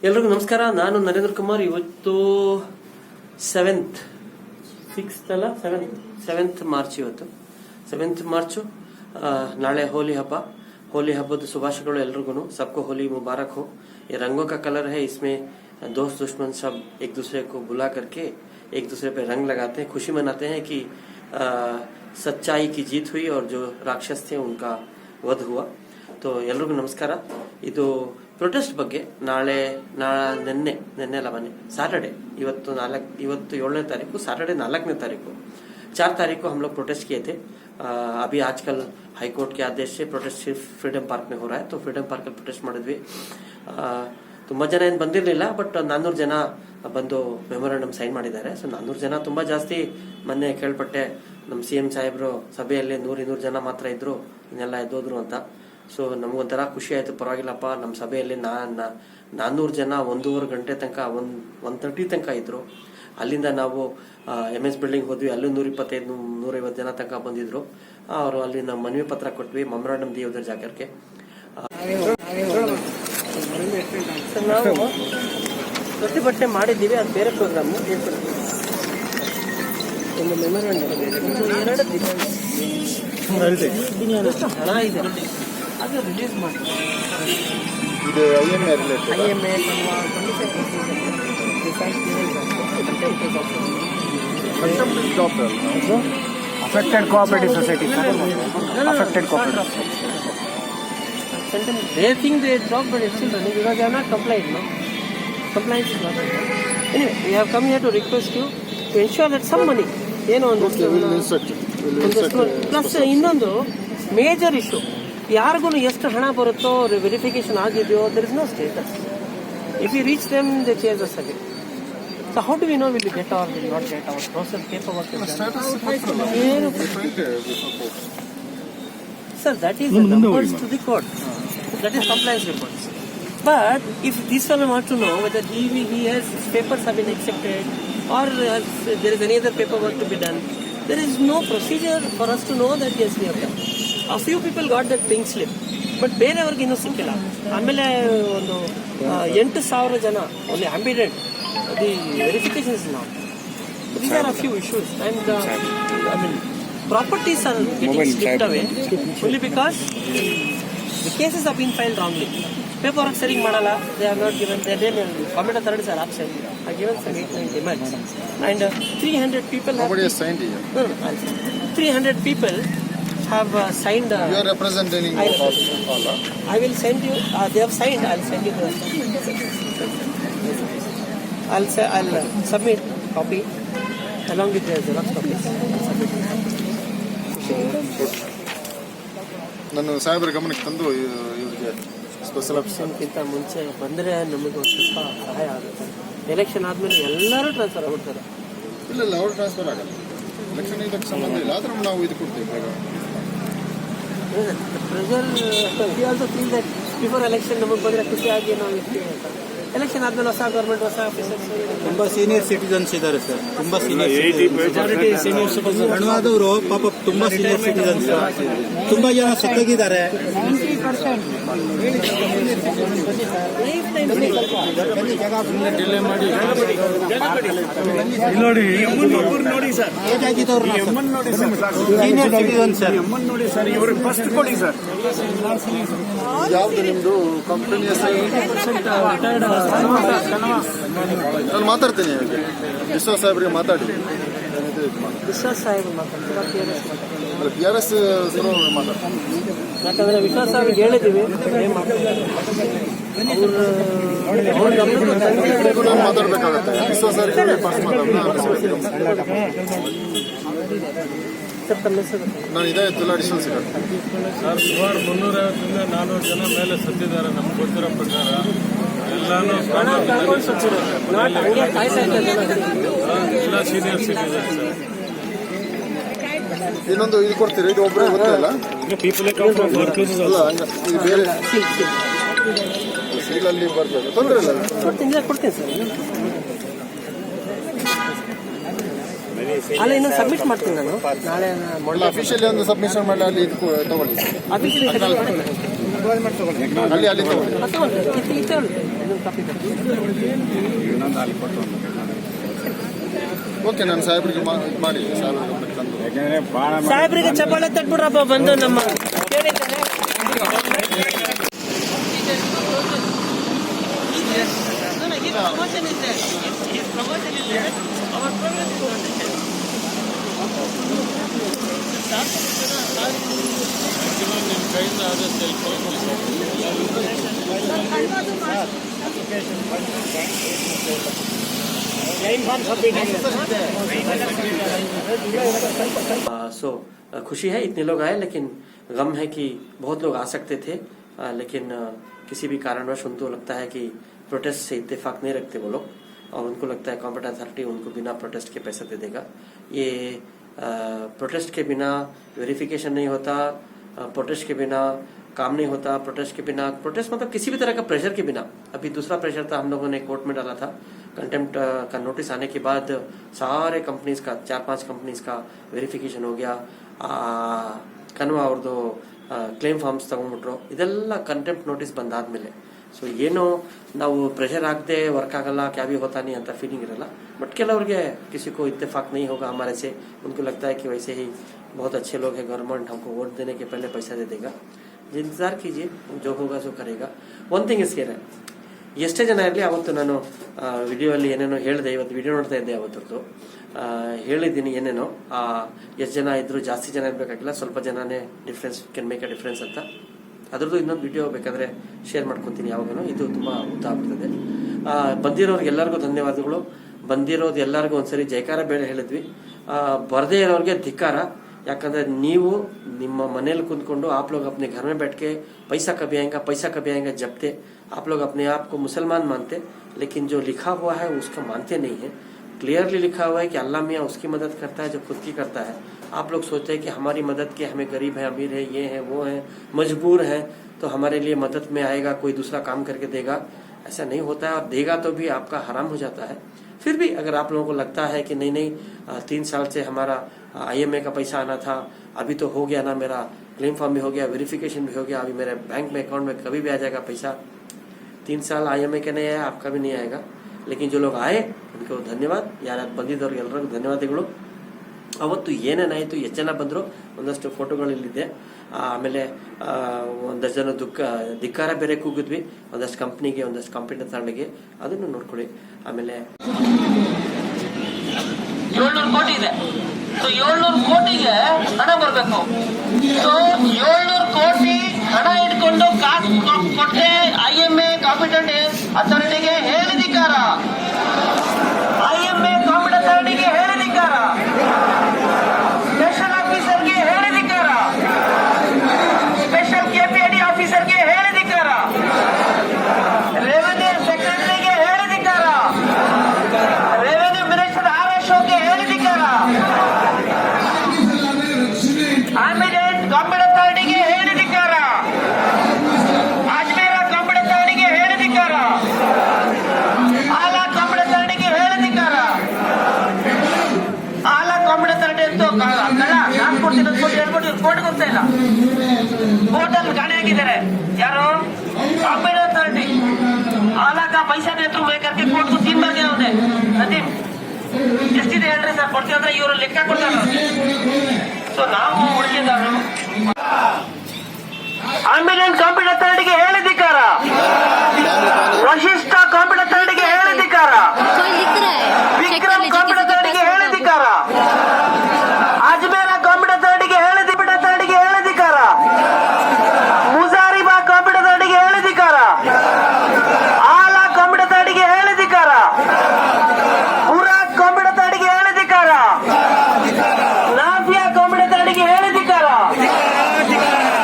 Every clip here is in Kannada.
ಎಲ್ರಿಗೂ ನಮಸ್ಕಾರ. ನಾನು ನರೇಂದ್ರ ಕುಮಾರ್. ಇವತ್ತು ಸೆವೆಂತ್ ಮಾರ್ಚ್. ಇವತ್ತು 7th ಮಾರ್ಚ್. ನಾಳೆ ಹೋಲಿ ಹಬ್ಬ. होली हब्बद शुभाशयಗಳು ಎಲ್ರಿಗೂ. सबको होली मुबारक हो. ये रंगों का कलर है, इसमें दोस्त दुश्मन सब एक दूसरे को बुला करके एक दूसरे पे रंग लगाते हैं, खुशी मनाते हैं कि सच्चाई की जीत हुई और जो राक्षस थे उनका वध हुआ. तो ಎಲ್ರಿಗೂ ನಮಸ್ಕಾರ. ಇದು ಪ್ರೊಟೆಸ್ಟ್ ಬಗ್ಗೆ ನಾಳೆ ನಿನ್ನೆ ಅಲ್ಲ ಮೊನ್ನೆ सैटरडे ಇವತ್ತು 7ನೇ तारीखु सैटरडे 4ನೇ तारीखु 4 तारीख को हम लोग प्रोटेस्ट किए थे. अभी आजकल हाईकोर्ट के आदेश से प्रोटेस्ट सिर्फ फ्रीडम पार्क में हो रहा है. तो फ्रीडम पार्क ಅಲ್ಲಿ प्रोटेस्ट ಮಾಡಿದ್ವಿ. ತುಂಬಾ ಜನ ಏನು ಬಂದಿರಲಿಲ್ಲ, ಬಟ್ 400 ಜನ ಬಂದು ಮೆಮೊರಾಂಡಮ್ ಸೈನ್ ಮಾಡಿದ್ದಾರೆ. ಸೊ 400 ಜನ ತುಂಬಾ ಜಾಸ್ತಿ. ಮೊನ್ನೆ ಕೇಳ್ಪಟ್ಟೆ ನಮ್ಮ CM ಸಾಹೇಬ್ರು ಸಭೆಯಲ್ಲಿ 100-200 ಜನ ಮಾತ್ರ ಇದ್ರು, ಇನ್ನೆಲ್ಲ ಎದ್ದೋದ್ರು ಅಂತ. ಸೊ ನಮಗೊಂಥರ ಖುಷಿ ಆಯ್ತು. ಪರವಾಗಿಲ್ಲಪ್ಪ, ನಮ್ಮ ಸಭೆಯಲ್ಲಿ 400 ಜನ 1.5 ಗಂಟೆ ತನಕ 1:30 ತನಕ ಇದ್ರು. ಅಲ್ಲಿಂದ ನಾವು MS ಬಿಲ್ಡಿಂಗ್ ಹೋದ್ವಿ. ಅಲ್ಲೂ 125-150 ಜನ ತನಕ ಬಂದಿದ್ರು. ಅವರು ಅಲ್ಲಿ ನಾವು ಮನವಿ ಪತ್ರ ಕೊಟ್ವಿ, ಮೆಮೊರಾಂಡಮ್ ದಿए उधर जाकर के. ನಾವು ಪ್ರತಿಭಟನೆ ಮಾಡಿದ್ದೀವಿ, ಅದು ಬೇರೆ ಪ್ರೋಗ್ರಾಮ್. ಒಂದು ಮೆಮೊರಾಂಡಮ್ ಹಣ ಇದೆ, ಅದು ರಿಲೀಸ್ ಮಾಡಿ. IMA affected cooperative society. Affected cooperative. They think they dropped, but it's still running because they are not compliant. No, compliance is not there. Anyway, we have come here to request you to ensure that some money, plus ಇನ್ನೊಂದು ಮೇಜರ್ ಇಶ್ಯೂ, ಯಾರಿಗೂ ಎಷ್ಟು ಹಣ ಬರುತ್ತೋ ವೆರಿಫಿಕೇಶನ್ ಆಗಿದೆಯೋ, there is no status. If you reach them they change us again. So how do we know will we get or will not get our process paperwork is done? Sir, that is the numbers to the court. That is compliance reports. But if this fellow wants to know whether he has his papers have been accepted or there is any other paperwork to be done, there is no procedure for us to know that yes we have done. A few people got that pink slip, but ಬೇರೆಯವ್ರಿಗೆ ಇನ್ನೂ ಸಿಕ್ಕಿಲ್ಲ. ಆಮೇಲೆ ಒಂದು 8,000 ಜನ only ambident. The verification is not. So these are a few issues, and I mean properties are getting stripped away only because the cases have been filed wrongly. Paperwork setting ಮಾಡಲ್ಲ, they are not given. They didn't comment authorities are absent. I given some 8-9 demands, and 300 people have. Nobody has signed it. No, 300 people have signed. You are representing all. I will send you. They have signed. I'll send you the. I'll submit copy along with the Xerox copies. ನಾನು ಸಾಹೇಬರ ಗಮನಕ್ಕೆ ತಂದು ಇವರಿಗೆ ಸ್ಪೆಷಲ್ ಎಲೆಕ್ಷನ್ಗಿಂತ ಮುಂಚೆ ಬಂದರೆ ನಮಗೆ ಒಂದು ಸ್ವಲ್ಪ ಸಹಾಯ ಆಗುತ್ತೆ. ಎಲೆಕ್ಷನ್ ಆದಮೇಲೆ ಎಲ್ಲರೂ ಟ್ರಾನ್ಸ್ಫರ್ ಆಗ್ಬಿಡ್ತಾರೆ. ಇಲ್ಲ ಅವರು ಟ್ರಾನ್ಸ್ಫರ್ ಆಗಲ್ಲ. ಎಲೆಕ್ಷನ್ ಇದಕ್ಕೆ ಸಂಬಂಧ ಇಲ್ಲ, ಆದರೂ ನಾವು ಇದು ಕೊಡ್ತೀವಿ ಬೇಗ. Pressure we also feel that before election ನಮಗೆ ಬಂದರೆ ಖುಷಿಯಾಗಿ ನಾವು ಇರ್ತೀವಿ ಅಂತ. ಎಲೆಕ್ಷನ್ ಆದ್ಮೇಲೆ ಹೊಸ ಗೌರ್ಮೆಂಟ್, ಹೊಸ ಆಫೀಸರ್ಸ್, ತುಂಬಾ ಸೀನಿಯರ್ ಸಿಟಿಜನ್ಸ್ ಇದ್ದಾರೆ ಸರ್. ತುಂಬಾ ಸೀನಿಯರ್ ಸಿಟಿಜನ್ ಗಣವಾದವರು ಪಾಪ ತುಂಬಾ ಸೀನಿಯರ್ ಸಿಟಿಜನ್ಸ್. ತುಂಬಾ ಜನ ಸತ್ತೋಗಿದ್ದಾರೆ. ನೋಡಿ ಸರ್, ಏಜ್ ಆಗಿದ್ದವ್ರು ಸೀನಿಯರ್ ಸಿಟಿಜನ್ ಸರ್. ನೋಡಿ ಸರ್, ಇವ್ರಿಗೆ ಫಸ್ಟ್ ಕೊಡಿ ಸರ್. ಯಾವ್ದು ನಿಮ್ದು ಕಂಪನಿ ಹೆಸರು? ನಾನು ಮಾತಾಡ್ತೀನಿ. ವಿಶ್ವಾಸ್ ಸಾಹೇಬ್ರಿಗೆ ಮಾತಾಡಿ. ವಿಶ್ವಾಸ್ ಸಾಹೇಬ್ ಮಾತಾಡ್ತಾರೆ, PRS ಮಾತಾಡ್ತೀನಿ. ಯಾಕಂದ್ರೆ ವಿಶ್ವಾಸ್ ಸಾಹೇಬ್ಗೆ ಹೇಳಿದ್ದೀವಿ ಮಾತಾಡ್ಬೇಕಾಗತ್ತೆ. ವಿಶ್ವಾಸ್ ಸಾಹೇಬ್ರಿಗೆ ನಾನು ಇದೇ ಜಿಲ್ಲಾಡಿಷನಲ್ ಸೆಕ್ರೆಟರಿ ಸರ್. ಸುಮಾರು 350-400 ಜನ ಮೇಲೆ ಸತ್ತಿದ್ದಾರೆ ನಮ್ಗೆ ಗೊತ್ತಿರೋ ಪ್ರಕಾರ. ಎಲ್ಲಾನು ಎಲ್ಲ ಸೀನಿಯರ್ ಸಿಟಿಜನ್ ಸರ್. ಇನ್ನೊಂದು ಇದು ಕೊಡ್ತೀರಿ, ಇದು ಒಬ್ಬರೇ ಗೊತ್ತಿಲ್ಲ. ಇದು ಬೇರೆ ಸೀಲಲ್ಲಿ ಬರ್ತದೆ, ತೊಂದರೆ ಇಲ್ಲ. ಕೊಡ್ತೀನಿ ಸರ್. ಅಲ್ಲ, ಇನ್ನು ಸಬ್ಮಿಟ್ ಮಾಡ್ತೀನಿ ನಾನು ನಾಳೆ. ಅಫಿಷಿಯಲಿ ಒಂದು ಸಬ್ಮಿಷನ್ ಮಾಡಿ ಅಲ್ಲಿ ಇದು ತಗೊಳ್ಳಿ. ಅಫಿಷಿಯಲಿ ಅಲ್ಲಿ ತಗೊಳ್ಳಿ. ಓಕೆ, ನಾನು ಸಾಹೇಬ್ರಿಗೆ ಮಾಡಿ ಸಾಹೇಬ್ರಿಗೆ ತಂದು ಸಾಹೇಬ್ರಿಗೆ ಚಪ್ಪಾಳೆ ತಟ್ಬಿಡ್ರಪ್ಪ ಬಂದು ನಮ್ಮ ಕೇಳಿದ್ದಾರೆ. ನಿಮ್ಮ ಕೈಯಿಂದ ಆದಷ್ಟು सो खुशी है इतने लोग आए, लेकिन गम है कि बहुत लोग आ सकते थे, लेकिन किसी भी कारणवश उनको लगता है कि प्रोटेस्ट से इत्तेफाक नहीं रखते वो लोग, और उनको लगता है कॉम्पिटेंट अथॉरिटी उनको बिना प्रोटेस्ट के पैसा दे देगा। ये प्रोटेस्ट के बिना वेरिफिकेशन नहीं होता, प्रोटेस्ट के बिना काम नहीं होता, प्रोटेस्ट मतलब किसी भी तरह का प्रेशर के बिना। अभी दूसरा प्रेशर था, हम लोगों ने कोर्ट में डाला था, कंटेम्प्ट का नोटिस आने के बाद सारे कंपनीज का 4-5 कंपनीज का वेरिफिकेशन हो गया, ಕನ್ವಾ ಅವ್ರದ್ದು ಕ್ಲೇಮ್ ಫಾರ್ಮ್ಸ್ ತಗೊಂಡ್ಬಿಟ್ರು, ಇದೆಲ್ಲ ಕಂಟೆಂಪ್ಟ್ ನೋಟಿಸ್ ಬಂದಾದ್ಮೇಲೆ. ಸೊ ಏನೋ ನಾವು ಪ್ರೆಷರ್ ಹಾಕದೆ ವರ್ಕ್ ಆಗಲ್ಲ, ಕ್ಯಾ ಭಿ ಹೋತಾ नहीं ಅಂತ ಫೀಲಿಂಗ್ ಇರಲ್ಲ. ಬಟ್ ಕೆಲವ್ರಿಗೆ किसी को इत्तेफाक नहीं होगा हमारे से, उनको लगता है कि वैसे ही बहुत अच्छे लोग हैं, गवर्नमेंट हमको वोट देने के पहले पैसा दे देगा. इंतजार कीजिए, जो होगा सो करेगा. ಒನ್ ಥಿಂಗ್ ಇಸ್ ಕೇರ್, ಎಷ್ಟೇ ಜನ ಇರಲಿ, ಅವತ್ತು ನಾನು ವಿಡಿಯೋ ಅಲ್ಲಿ ಏನೇನೋ ಹೇಳಿದೆ, ಇವತ್ತು ವಿಡಿಯೋ ನೋಡ್ತಾ ಇದ್ದೆ, ಅವತ್ತರದ್ದು ಹೇಳಿದ್ದೀನಿ ಏನೇನೋ. ಎಷ್ಟು ಜನ ಇದ್ರು, ಜಾಸ್ತಿ ಜನ ಇರಬೇಕಾಗಿಲ್ಲ, ಸ್ವಲ್ಪ ಜನನೇ difference can make a difference ಅಂತ. ಅದ್ರದ್ದು ಇನ್ನೊಂದು ವಿಡಿಯೋ ಬೇಕಾದ್ರೆ ಶೇರ್ ಮಾಡ್ಕೊತೀನಿ ಯಾವಾಗನೂ, ಇದು ತುಂಬಾ ಉದ್ದ ಆಗ್ಬಿಡ್ತದೆ. ಬಂದಿರೋರ್ಗೆ ಎಲ್ಲರಿಗೂ ಧನ್ಯವಾದಗಳು. ಬಂದಿರೋದು ಎಲ್ಲರಿಗೂ ಒಂದ್ಸರಿ ಜಯಕಾರ ಬೇಳೆ ಹೇಳಿದ್ವಿ. ಬರದೇ ಇರೋರಿಗೆ ಧಿಕ್ಕಾರ, ಯಾಕಂದ್ರೆ ನೀವು ನಿಮ್ಮ ಮನೇಲಿ ಕುಂತ್ಕೊಂಡು आप लोग अपने घर में बैठ के पैसा कभी आएगा जब थे आप लोग अपने आप को मुसलमान मानते, लेकिन जो लिखा हुआ है उसको मानते नहीं है. क्लियरली लिखा हुआ है कि अल्लाह मियाँ उसकी मदद करता है जो खुद की करता है. आप लोग सोचते हैं कि हमारी मदद के, हमें गरीब है, अमीर है, ये है, वो है, मजबूर है, तो हमारे लिए मदद में आएगा, कोई दूसरा काम करके देगा. ऐसा नहीं होता है, और देगा तो भी आपका हराम हो जाता है. फिर भी अगर आप लोगों को लगता है कि नहीं 3 साल से हमारा IMA का पैसा आना था, अभी तो हो गया ना, मेरा क्लेम फॉर्म भी हो गया, वेरिफिकेशन भी हो गया, अभी मेरे बैंक में अकाउंट में कभी भी आ जाएगा पैसा. 3 साल IMA का नहीं आया, आपका भी नहीं आएगा. लेकिन जो लोग आए उनको धन्यवाद. ಯಾರು ಬಂದಿದ್ದವ್ರಿಗೆ ಎಲ್ಲರಿಗೂ ಧನ್ಯವಾದಗಳು. ಅವತ್ತು ಏನೇನಾಯಿತು, ಎಷ್ಟು ಜನ ಬಂದರು, ಒಂದಷ್ಟು ಫೋಟೋಗಳು ಇಲ್ಲಿದೆ. ಆಮೇಲೆ ಒಂದಷ್ಟು ಜನ ಧಿಕ್ಕಾರ ಬೇರೆ ಕೂಗಿದ್ವಿ, ಒಂದಷ್ಟು ಕಂಪ್ನಿಗೆ, ಒಂದಷ್ಟು ಕಾಂಪಿಟೆಂಟ್ ಅಥಾರಿಟಿಗೆ, ಅದನ್ನು ನೋಡ್ಕೊಳ್ಳಿ. ಆಮೇಲೆ 700 ಕೋಟಿ ಇದೆ. ಸೊ 700 ಕೋಟಿಗೆ ಹಣ ಬರಬೇಕು. ಸೊ 700 ಕೋಟಿ ಹಣ ಇಟ್ಕೊಂಡು ಕಾಸು ಕೊಟ್ಟೆ IMA ಕಾಂಪಿಟೆಂಟ್ ಅಥಾರಿಟಿಗೆ ಹೇಳಿದಿಕ್ಕಾರ, IMA ಕಾಂಪಿಟೆಂಟ್ ಅಥಾರಿಟಿಗೆ ಹೇಳಿದಿಕ್ಕಾರ, ಸ್ಪೆಷಲ್ ಆಫೀಸರ್ಗೆ ಹೇಳಿದಿಕ್ಕಾರ, ಸ್ಪೆಷಲ್ KPID ಆಫೀಸರ್ಗೆ ಹೇಳಿದಿಕ್ಕಾರ, ರೆವೆನ್ಯೂ ಸೆಕ್ರೆಟರಿಗೆ ಹೇಳಿದಿಕ್ಕಾರ, ರೆವೆನ್ಯೂ ಮಿನಿಸ್ಟರ್ RSOಗೆ ಹೇಳಿದಿಕ್ಕಾರ, ಆಮಿಡೆಂಟ್ ಕಾಂಪಿಟೆಂಟ್ ಅಥಾರಿಟಿಗೆ ಹೇಳಿದಿಕ್ಕಾರ, ಅಜ್ಮೇರ ಕಾಂಪಿಟೆಂಟ್ ಅಥಾರಿಟಿಗೆ ಹೇಳಿದಿಕ್ಕಾರ, ಆಲಾ ಕಾಂಪಿಟೆಂಟ್ ಅಥಾರಿಟಿಗೆ ಹೇಳಿದಿಕ್ಕಾರ. ಆಲಾ ಕಾಂಪಿಟೆಂಟ್ ಅಥಾರಿಟಿ ಅಂತೂ ನಾನು ಕೊಡ್ತೀನಿ ಅಂತ ಹೇಳ್ಬಿಟ್ಟು ಕೋರ್ಟ್ಗೆ ಹೋಗ್ತಾ ಇಲ್ಲ, ಕೋರ್ಟಲ್ಲಿ ಕಾಣೆಯಾಗಿದ್ದಾರೆ. ಯಾರು? Competent authority. ಆಲಾ ಕಾ ಪೈಸಾ ನೇತೃ ಮೇಕರ್ಗೆ ಕೋರ್ಟ್ಗೂ 3 ಬಾರಿ ಅವನೇ ನದೀಮ್ ಎಷ್ಟಿದೆ ಹೇಳ್ರಿ ಸರ್, ಕೊಡ್ತೀವಿ ಅಂದ್ರೆ ಇವರು ಲೆಕ್ಕ ಕೊಡ್ತಾರೆ. ಸೊ ನಾವು ಉಳಿದಿದ್ದಾರೆ ಆಂಬಿಡೆಂಟ್ ಕಾಂಪಿಟೆಂಟ್ ಅಥಾರಿಟಿಗೆ ಹೇಳಿದಿಕ್ಕಾರ, ವಶಿಷ್ಠ ಕಾಂಪಿಟೆಂಟ್ ಅಥಾರಿಟಿಗೆ ಹೇಳಿದಿಕ್ಕಾರ, ವಿಕ್ರಮ್ ಕಾಂಪಿಟೆಂಟ್ ಅಥಾರಿಟಿಗೆ ಹೇಳಿದಿಕ್ಕಾರ, ಅಜ್ಮೇರ ಕಾಂಪಿಟೆಂಟ್ ಅಥಾರಿಟಿಗೆ ಹೇಳಿದಿಕ್ಕಾರ, ಮುಜಾರಿಬಾ ಕಾಂಪಿಟೆಂಟ್ ಅಥಾರಿಟಿಗೆ ಹೇಳಿದಿಕ್ಕಾರ, ಆಲಾ ಕಾಂಪಿಟೆಂಟ್ ಅಥಾರಿಟಿಗೆ ಹೇಳಿದಿಕ್ಕಾರ, ಬುರಾಕ್ ಕಾಂಪಿಟೆಂಟ್ ಅಥಾರಿಟಿಗೆ ಹೇಳಿದಿಕ್ಕಾರ, ನಾಫಿಯಾ ಕಾಂಪಿಟೆಂಟ್ ಅಥಾರಿಟಿಗೆ ಹೇಳಿದಿಕ್ಕಾರ,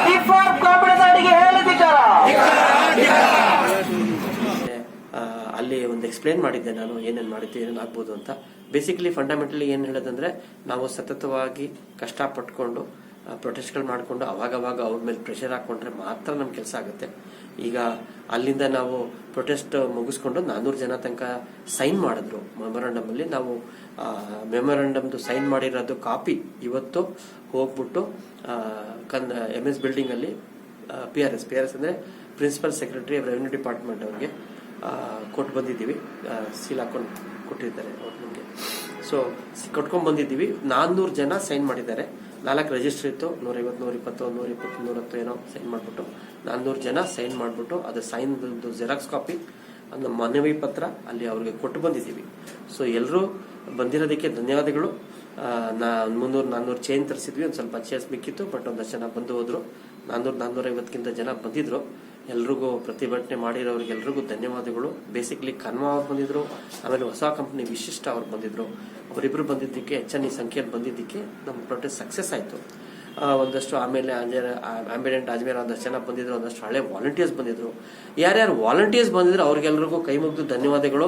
ಟಿಫಾರ್ ಕಾಂಪಿಟೆಂಟ್ ಅಥಾರಿಟಿಗೆ ಹೇಳಿದಿಕ್ಕಾರ. ಅಲ್ಲಿ ಒಂದು ಎಕ್ಸ್ಪ್ಲೇನ್ ಮಾಡಿದ್ದೆ ನಾನು, ಏನೇನು ಮಾಡಿದ್ದೆ, ಏನೇನು ಆಗ್ಬೋದು ಅಂತ. ಬೇಸಿಕಲಿ ಫಂಡಮೆಂಟಲಿ ಏನು ಹೇಳೋದಂದ್ರೆ, ನಾವು ಸತತವಾಗಿ ಕಷ್ಟಪಟ್ಕೊಂಡು ಪ್ರೊಟೆಸ್ಟ್ಗಳು ಮಾಡಿಕೊಂಡು ಅವಾಗವಾಗ ಅವ್ರ ಮೇಲೆ ಪ್ರೆಷರ್ ಹಾಕೊಂಡ್ರೆ ಮಾತ್ರ ನಮ್ಮ ಕೆಲಸ ಆಗುತ್ತೆ. ಈಗ ಅಲ್ಲಿಂದ ನಾವು ಪ್ರೊಟೆಸ್ಟ್ ಮುಗಿಸ್ಕೊಂಡು 400 ಜನ ತನಕ ಸೈನ್ ಮಾಡಿದ್ರು ಮೆಮೊರಂಡಮ್ ಅಲ್ಲಿ. ನಾವು ಮೆಮೊರಂಡಮ್ದು ಸೈನ್ ಮಾಡಿರೋದು ಕಾಪಿ ಇವತ್ತು ಹೋಗ್ಬಿಟ್ಟು MS ಬಿಲ್ಡಿಂಗ್ ಅಲ್ಲಿ PRS ಅಂದರೆ principal secretary of revenue department ಅವ್ರಿಗೆ ಕೊಟ್ಟು ಬಂದಿದ್ದೀವಿ. ಸೀಲ್ ಹಾಕೊಂಡು ಕೊಟ್ಟಿದ್ದಾರೆ ಅವ್ರು ನಮಗೆ. ಸೊ ಕೊಟ್ಕೊಂಡು ಬಂದಿದ್ದೀವಿ. 400 ಜನ ಸೈನ್ ಮಾಡಿದ್ದಾರೆ. 4 ರಿಜಿಸ್ಟರ್ ಇತ್ತು, 150, 120, 120, 110 ಏನೋ ಸೈನ್ ಮಾಡಿಬಿಟ್ಟು 400 ಜನ ಸೈನ್ ಮಾಡಿಬಿಟ್ಟು ಅದು ಸೈನ್ ಜೆರಾಕ್ಸ್ ಕಾಪಿ ಒಂದು ಮನವಿ ಪತ್ರ ಅಲ್ಲಿ ಅವ್ರಿಗೆ ಕೊಟ್ಟು ಬಂದಿದ್ದೀವಿ. ಸೊ ಎಲ್ಲರೂ ಬಂದಿರೋದಕ್ಕೆ ಧನ್ಯವಾದಗಳು. 300-400 ಚೈನ್ ತರಿಸಿದ್ವಿ. ಒಂದು ಸ್ವಲ್ಪ ಚೇರ್ಸ್ ಮಿಕ್ಕಿತ್ತು, ಬಟ್ ಒಂದಷ್ಟು ಜನ ಬಂದು ಹೋದ್ರು. 400-450ಕ್ಕಿಂತ ಜನ ಬಂದಿದ್ರು. ಎಲ್ರಿಗೂ ಪ್ರತಿಭಟನೆ ಮಾಡಿರೋರಿಗೆಲ್ರಿಗೂ ಧನ್ಯವಾದಗಳು. ಬೇಸಿಕ್ಲಿ ಕನ್ವಾ ಅವ್ರು ಬಂದಿದ್ರು, ಆಮೇಲೆ ಹೊಸ ಕಂಪ್ನಿ ವಿಶಿಷ್ಟ ಅವ್ರು ಬಂದಿದ್ರು. ಅವರಿಬ್ರು ಬಂದಿದ್ದಕ್ಕೆ ಹೆಚ್ಚಿನ ಸಂಖ್ಯೆಯಲ್ಲಿ ಬಂದಿದ್ದಕ್ಕೆ ನಮ್ಮ ಪ್ರೊಟೆಸ್ಟ್ ಸಕ್ಸಸ್ ಆಯಿತು. ಒಂದಷ್ಟು ಆಮೇಲೆ ಆಂಬಿಡೆಂಟ್ ಅಜ್ಮೇರ್ ಒಂದಷ್ಟು ಜನ ಬಂದಿದ್ರು, ಒಂದಷ್ಟು ಹಳೆ ವಾಲಂಟಿಯರ್ಸ್ ಬಂದಿದ್ರು. ಯಾರ್ಯಾರು ವಾಲಂಟಿಯರ್ಸ್ ಬಂದಿದ್ರು ಅವ್ರಿಗೆಲ್ರಿಗೂ ಕೈ ಮುಗಿದು ಧನ್ಯವಾದಗಳು.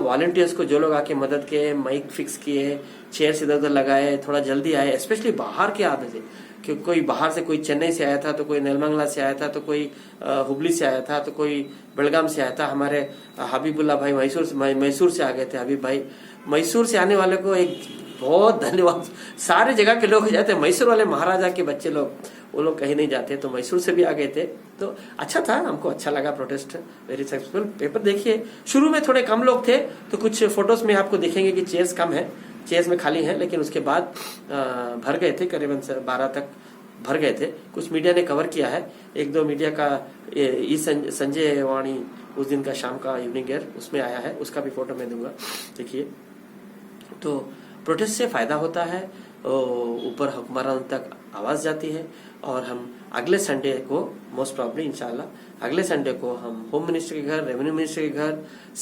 वॉलंटियर्स को जो लोग आके मदद किए, माइक फिक्स किए, चेयर्स इधर उधर लगाए, थोड़ा जल्दी आए. स्पेशली बाहर के आते थे कि कोई बाहर से कोई चेन्नई से आया था, तो कोई नेलमंगला से आया था, तो कोई हुबली से आया था, तो कोई बेलगाम से आया था. हमारे हबीबुल्ला भाई मैसूर से आ गए थे. हबीब भाई मैसूर से आने वाले को एक बहुत धन्यवाद. सारे जगह के लोग जाते हैं. मैसूर वाले महाराजा के बच्चे लोग, वो लोग कहीं नहीं जाते, तो मैसूर से भी आ गए थे. तो अच्छा था, हमको अच्छा लगा. Protest very successful. पेपर देखिए, शुरू में थोड़े कम लोग थे, तो कुछ फोटोज में आपको दिखेंगे कि चेयर्स कम है, चेयर्स में खाली है, लेकिन उसके बाद भर गए थे. करीबन 12 तक भर गए थे. कुछ मीडिया ने कवर किया है. 1-2 मीडिया का संजय वाणी उस दिन का शाम का इवनिंग एयर उसमें आया है, उसका भी फोटो मैं दूंगा, देखिए. तो प्रोटेस्ट से फायदा होता है, ऊपर हुक्मरान तक आवाज जाती है. और हम अगले संडे को मोस्ट प्रॉब्ली इंशाल्लाह अगले संडे को हम होम मिनिस्टर के घर, रेवेन्यू मिनिस्टर के घर,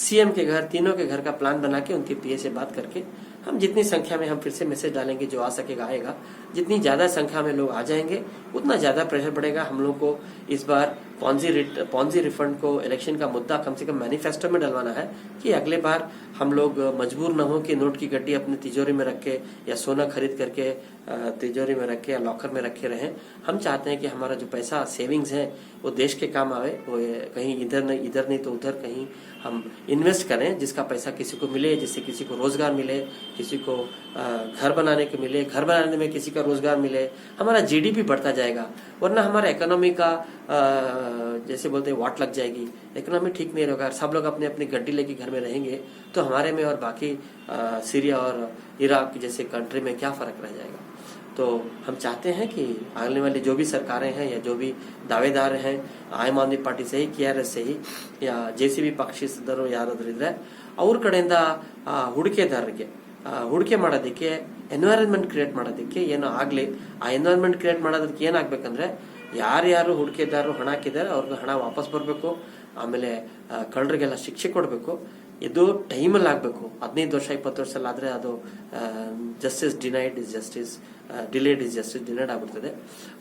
सीएम के घर, तीनों के घर का प्लान बना के उनके पीए से बात करके हम जितनी संख्या में हम फिर से मैसेज डालेंगे, जो आ सकेगा आएगा. जितनी ज्यादा संख्या में लोग आ जाएंगे उतना ज्यादा प्रेशर बढ़ेगा. हम लोग को इस बार पॉन्जी रिफंड को इलेक्शन का मुद्दा कम से कम मैनिफेस्टो में डलवाना है कि अगले बार हम लोग मजबूर न हो कि नोट की गड्डी अपनी तिजोरी में रख के या सोना खरीद करके तिजोरी में रख के या लॉकर में रखे रहें. हम चाहते हैं कि हमारा जो पैसा सेविंग्स है वो देश के काम आवे, वो कहीं इधर नहीं तो उधर कहीं हम इन्वेस्ट करें, जिसका पैसा किसी को मिले, जिससे किसी को रोजगार मिले, किसी को घर बनाने को मिले, घर बनाने में किसी का रोजगार मिले, हमारा जीडीपी बढ़ता जाएगा. वरना हमारा इकोनॉमी का जैसे बोलते हैं वाट लग जाएगी. इकोनॉमी ठीक नहीं रहेगा. सब लोग अपने अपनी गड्डी लेके घर में रहेंगे तो हमारे में और बाकी सीरिया और इराक जैसे कंट्री में क्या फर्क रह जाएगा. तो हम चाहते हैं कि आने वाली जो भी सरकारें हैं या जो भी दावेदार हैं, आम आदमी पार्टी से ही, KRS से ही, या JCB ಪಕ್ಷಿಸಿದರು ಯಾರಾದ್ರೂ ಇದ್ರೆ ಅವ್ರ ಕಡೆಯಿಂದ ಹೂಡಿಕೆ ಮಾಡೋದಕ್ಕೆ, ಎನ್ವೈರನ್ಮೆಂಟ್ ಕ್ರಿಯೇಟ್ ಮಾಡೋದಕ್ಕೆ ಏನೋ ಆಗ್ಲಿ. ಆ ಎನ್ವೈರನ್ಮೆಂಟ್ ಕ್ರಿಯೇಟ್ ಮಾಡೋದಕ್ಕೆ ಏನಾಗ್ಬೇಕಂದ್ರೆ ಯಾರ್ಯಾರು ಹೂಡಿಕೆದಾರರು ಹಣ ಹಾಕಿದ್ದಾರೆ ಅವ್ರಿಗೆ ಹಣ ವಾಪಸ್ ಬರಬೇಕು. ಆಮೇಲೆ ಕಳ್ಳರಿಗೆಲ್ಲ ಶಿಕ್ಷೆ ಕೊಡಬೇಕು. ಇದು ಟೈಮಲ್ಲಿ ಆಗಬೇಕು. 15 ವರ್ಷ 20 ವರ್ಷ ಆದ್ರೆ ಅದು justice denied is justice, delayed is justice denied ಆಗ್ಬಿಡ್ತದೆ.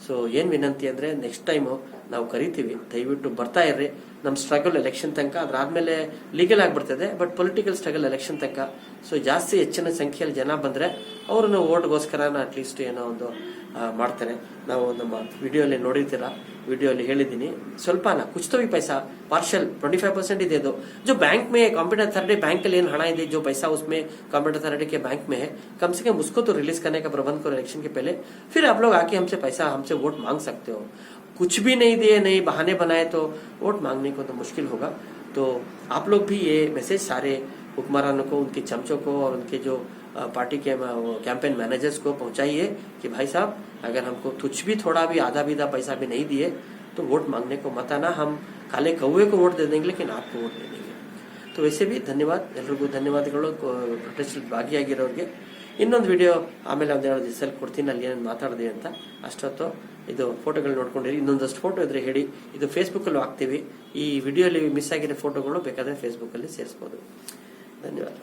ಸೊ ಏನ್ ವಿನಂತಿ ಅಂದ್ರೆ ನೆಕ್ಸ್ಟ್ ಟೈಮ್ ನಾವು ಕರಿತೀವಿ, ದಯವಿಟ್ಟು ಬರ್ತಾ ಇರ್ರಿ. ನಮ್ಮ ಸ್ಟ್ರಗಲ್ ಎಲೆಕ್ಷನ್ ತನಕ, ಅದಾದ್ಮೇಲೆ ಲೀಗಲ್ ಆಗ್ಬಿಡ್ತದೆ, ಬಟ್ ಪೊಲಿಟಿಕಲ್ ಸ್ಟ್ರಗಲ್ ಎಲೆಕ್ಷನ್ ತನಕ. ಸೊ ಜಾಸ್ತಿ ಹೆಚ್ಚಿನ ಸಂಖ್ಯೆಯಲ್ಲಿ ಜನ ಬಂದ್ರೆ ಅವ್ರನ್ನ ಓಟ್ಗೋಸ್ಕರ ಅಟ್ಲೀಸ್ಟ್ ಏನೋ ಒಂದು ಮಾಡ್ತಾರೆ. ನಾವು ನಮ್ಮ ವಿಡಿಯೋಲಿ ನೋಡಿರ್ತೀರಾ, ವಿಡಿಯೋಲಿ ಹೇಳಿದ್ದೀನಿ. ಸ್ವಲ್ಪ कुछ तो भी पैसा पार्शियल 25% ही दे दो. जो बैंक में कॉम्पिटेंट अथॉरिटी, बैंक के लिए हड़ा दे, जो पैसा उसमें कॉम्पिटेंट अथॉरिटी के बैंक में है, कम से कम उसको तो रिलीज करने का प्रबंध करो इलेक्शन के पहले. फिर आप लोग आके हमसे वोट मांग सकते हो. कुछ भी नहीं दिए, नहीं बहाने बनाए तो वोट मांगने को तो मुश्किल होगा. तो आप लोग भी ये मैसेज सारे हुक्मरानों को, उनके चमचों को और उनके जो पार्टी के कैंपेन मैनेजर्स को पहुंचाइए कि भाई साहब, अगर हमको कुछ भी थोड़ा भी आधा बीधा पैसा भी नहीं दिए तो वोट मांगने को मत आना. हम काले कौवे को वोट दे देंगे लेकिन आपको वोट नहीं देंगे. तो वैसे भी ಧನ್ಯವಾದ, ಎಲ್ರಿಗೂ ಧನ್ಯವಾದಗಳು. ಪ್ರೊಟೆಸ್ಟ್ ಭಾಗಿಯಾಗಿರೋರಿಗೆ ಇನ್ನೊಂದು ವಿಡಿಯೋ ಆಮೇಲೆ ಒಂದೆರಡು ದಿವಸದಲ್ಲಿ ಕೊಡ್ತೀನಿ, ಅಲ್ಲಿ ಏನೇನು ಮಾತಾಡಿದೆ ಅಂತ. ಅಷ್ಟೊತ್ತು ಇದು ಫೋಟೋಗಳು ನೋಡ್ಕೊಂಡಿರಿ. ಇನ್ನೊಂದಷ್ಟು ಫೋಟೋ ಇದ್ರೆ ಹೇಳಿ, ಇದು ಫೇಸ್ಬುಕ್ಕಲ್ಲೂ ಹಾಕ್ತೀವಿ. ಈ ವಿಡಿಯೋಲಿ ಮಿಸ್ ಆಗಿರೋ ಫೋಟೋಗಳು ಬೇಕಾದ್ರೆ ಫೇಸ್ಬುಕ್ಕಲ್ಲಿ ಸೇರಿಸ್ಬೋದು. ಧನ್ಯವಾದ.